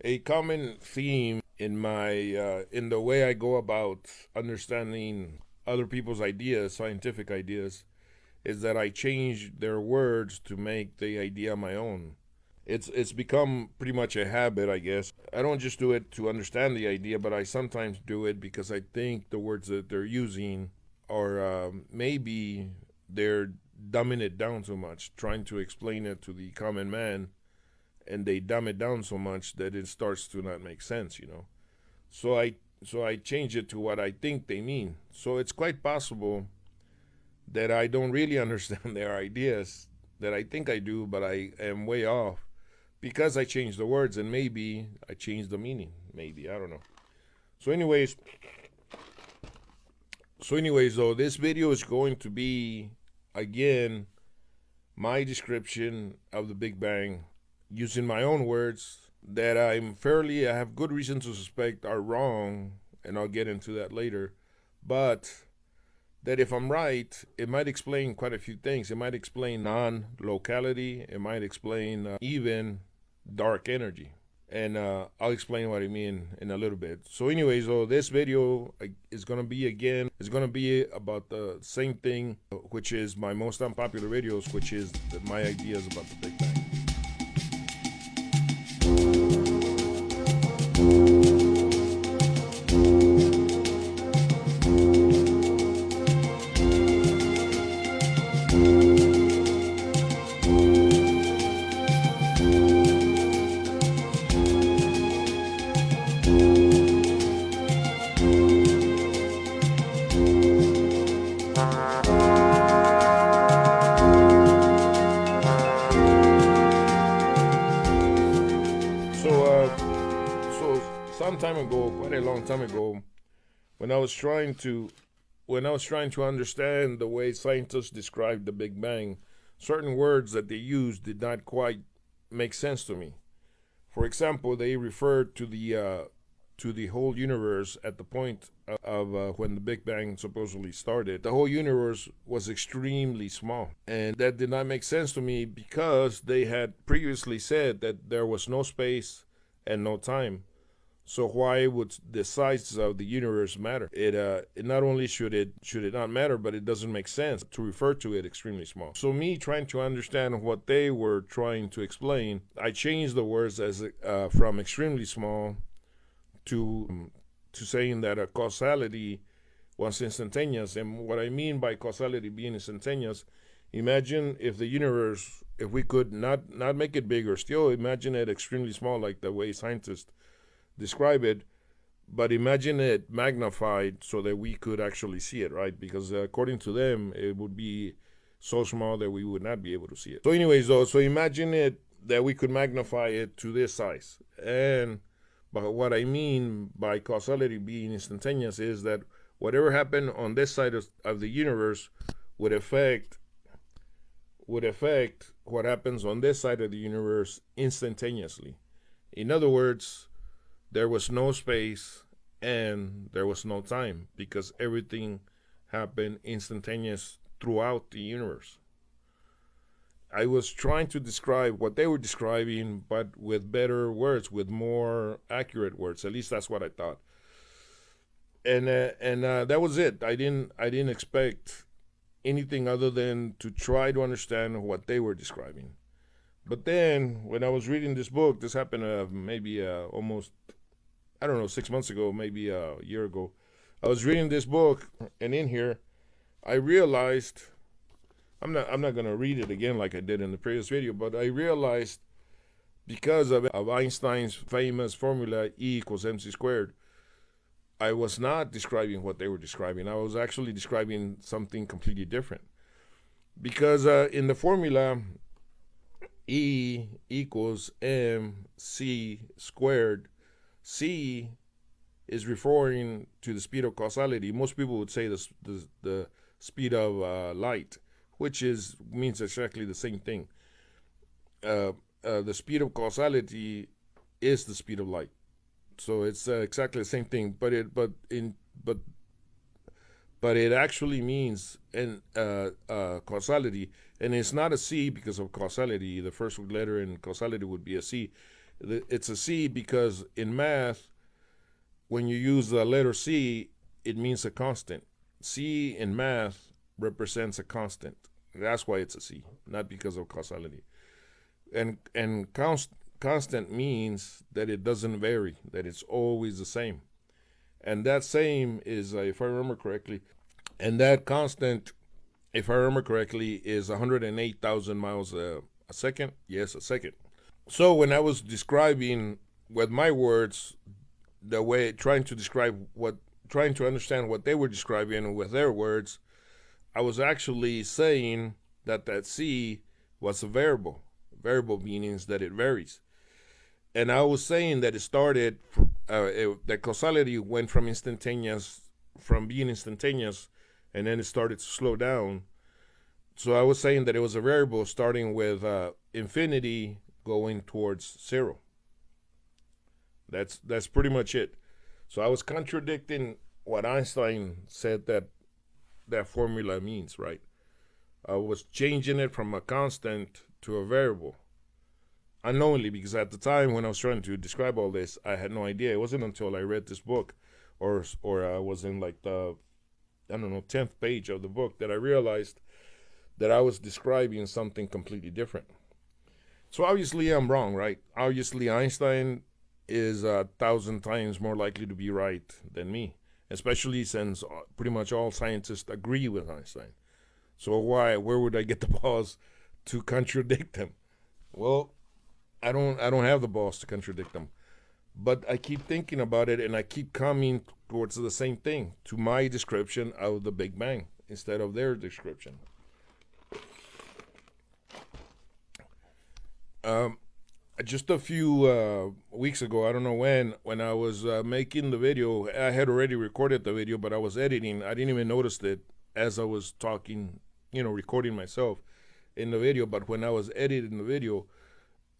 A common theme in my in the way I go about understanding other people's ideas, scientific ideas, is that I change their words to make the idea my own. It's become pretty much a habit, I guess. I don't just do it to understand the idea, but I sometimes do it because I think the words that they're using are maybe they're dumbing it down too much, trying to explain it to the common man, and they dumb it down so much that it starts to not make sense. So I change it to what I think they mean. So it's quite possible that I don't really understand their ideas, that I think I do, but I am way off because I changed the words, and maybe I changed the meaning. Maybe, I don't know. So anyways, though, this video is going to be again my description of the Big Bang using my own words that I have good reason to suspect are wrong, and I'll get into that later. But that if I'm right, it might explain quite a few things. It might explain non locality, it might explain even dark energy. And I'll explain what I mean in a little bit. So, anyways, this video is gonna be about the same thing, which is my most unpopular videos, which is my ideas about the Big Bang. So, some time ago, quite a long time ago, when I was trying to understand the way scientists describe the Big Bang, certain words that they used did not quite make sense to me. For example, they referred to the whole universe at the point of when the Big Bang supposedly started. The whole universe was extremely small, and that did not make sense to me because they had previously said that there was no space and no time. So why would the size of the universe matter? It not only should it not matter, but it doesn't make sense to refer to it extremely small. So me trying to understand what they were trying to explain, I changed the words as from extremely small to saying that a causality was instantaneous. And what I mean by causality being instantaneous, imagine if we could not make it bigger, still imagine it extremely small, like the way scientists describe it, but imagine it magnified so that we could actually see it, right? Because according to them, it would be so small that we would not be able to see it. So, anyways, though, so imagine it that we could magnify it to this size. But what I mean by causality being instantaneous is that whatever happened on this side of the universe would affect what happens on this side of the universe instantaneously. In other words, there was no space and there was no time because everything happened instantaneous throughout the universe. I was trying to describe what they were describing, but with better words, with more accurate words. At least that's what I thought. And that was it. I didn't expect anything other than to try to understand what they were describing. But then, when I was reading this book, this happened maybe almost, I don't know, 6 months ago, maybe a year ago. I was reading this book, and in here, I realized I'm not gonna read it again like I did in the previous video, but I realized because of Einstein's famous formula E equals mc squared, I was not describing what they were describing. I was actually describing something completely different. Because in the formula, E equals mc squared, C is referring to the speed of causality. Most people would say the speed of light, which means exactly the same thing. The speed of causality is the speed of light, so it's exactly the same thing. But it actually means causality, and it's not a C because of causality. The first letter in causality would be a C. It's a C because in math, when you use the letter C, it means a constant. C in math represents a constant. That's why it's a C, not because of causality. And constant means that it doesn't vary, that it's always the same. And that same is, if I remember correctly, and that constant, if I remember correctly, is 108,000 miles a second. Yes, a second. So when I was describing with my words, the way trying to describe what, trying to understand what they were describing with their words, I was actually saying that that C was a variable. Variable means that it varies. And I was saying that it started, that causality went from being instantaneous, and then it started to slow down. So I was saying that it was a variable starting with infinity going towards zero. That's pretty much it. So I was contradicting what Einstein said that formula means, right? I was changing it from a constant to a variable unknowingly, because at the time when I was trying to describe all this, I had no idea. It wasn't until I read this book, or I was in like the, I don't know, 10th page of the book, that I realized that I was describing something completely different. So obviously I'm wrong, right? Obviously Einstein is 1,000 times more likely to be right than me, especially since pretty much all scientists agree with Einstein. So where would I get the balls to contradict him? Well, I don't have the balls to contradict them. But I keep thinking about it, and I keep coming towards the same thing, to my description of the Big Bang instead of their description. Um, just a few weeks ago, I don't know when I was making the video, I had already recorded the video, but I was editing. I didn't even notice it as I was talking, recording myself in the video. But when I was editing the video,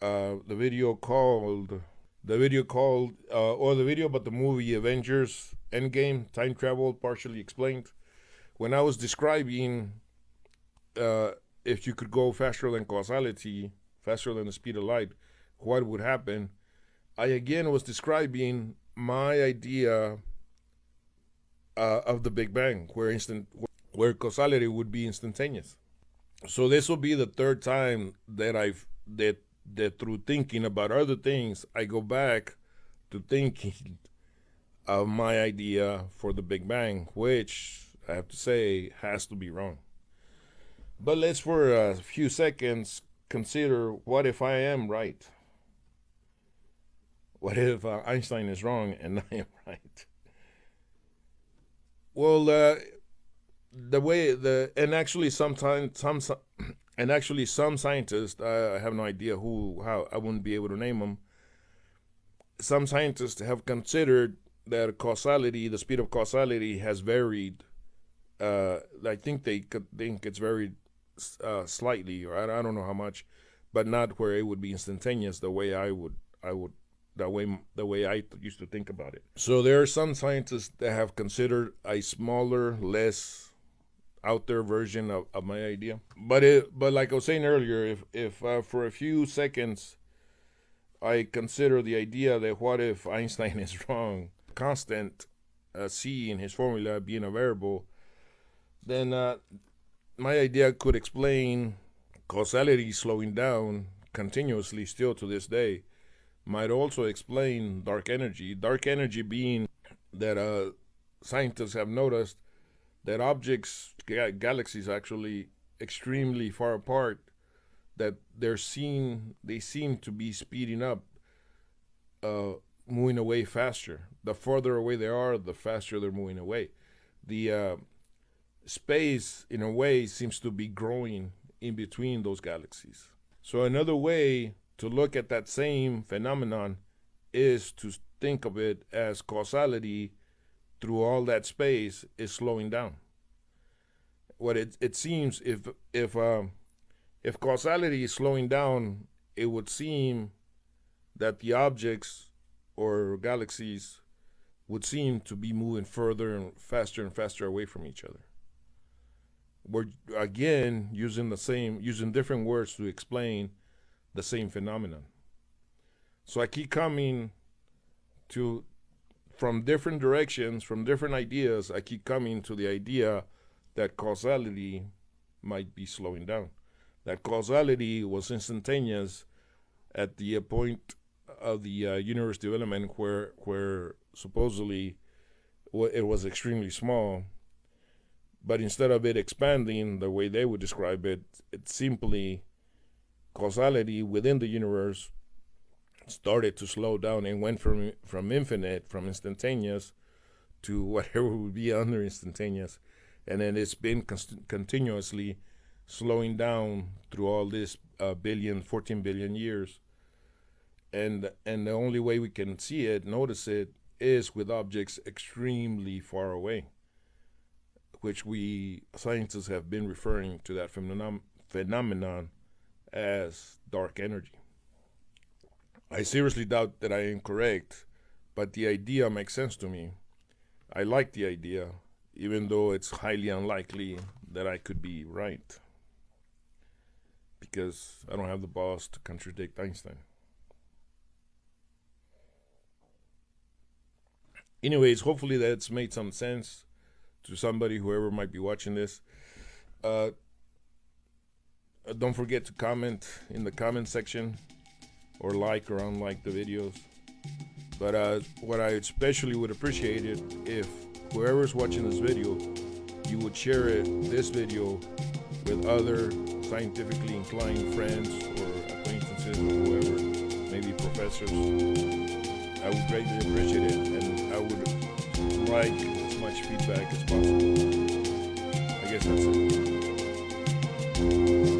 the video called or the video about the movie Avengers Endgame, Time Travel Partially Explained. When I was describing if you could go faster than causality, faster than the speed of light, what would happen, I again was describing my idea of the Big Bang, where causality would be instantaneous. So this will be the third time that that through thinking about other things, I go back to thinking of my idea for the Big Bang, which I have to say has to be wrong. But let's for a few seconds consider, what if I am right? What if Einstein is wrong and I am right? Well, the way the and actually sometimes some scientists, I have no idea how, I wouldn't be able to name them. Some scientists have considered that causality, the speed of causality, has varied. I think they could think it's varied slightly, or I don't know how much, but not where it would be instantaneous the way I would the way I used to think about it. So there are some scientists that have considered a smaller, less out there version of my idea. But like I was saying earlier, if for a few seconds I consider the idea that what if Einstein is wrong, constant C in his formula being a variable, then my idea could explain causality slowing down continuously still to this day. Might also explain dark energy. Dark energy being that scientists have noticed that objects, galaxies actually extremely far apart, that they seem to be speeding up, moving away faster. The farther away they are, the faster they're moving away. The space, in a way, seems to be growing in between those galaxies. So another way to look at that same phenomenon is to think of it as causality through all that space is slowing down. What it seems, if causality is slowing down, it would seem that the objects or galaxies would seem to be moving further and faster away from each other. We're again using different words to explain the same phenomenon. So I keep coming to, from different directions, from different ideas, I keep coming to the idea that causality might be slowing down. That causality was instantaneous at the point of the universe development where supposedly it was extremely small, but instead of it expanding the way they would describe it, it simply, causality within the universe started to slow down and went from infinite, from instantaneous, to whatever would be under instantaneous. And then it's been continuously slowing down through all this 14 billion years. And the only way we can see it, notice it, is with objects extremely far away, which we scientists have been referring to that phenomenon as dark energy. I seriously doubt that I am correct, but the idea makes sense to me. I like the idea, even though it's highly unlikely that I could be right, because I don't have the balls to contradict Einstein. Anyways, hopefully that's made some sense to somebody, whoever might be watching this. Don't forget to comment in the comment section, or like or unlike the videos. But what I especially would appreciate it if whoever's watching this video, you would share this video with other scientifically inclined friends or acquaintances or whoever, maybe professors. I would greatly appreciate it, and I would like as much feedback as possible. I guess that's it.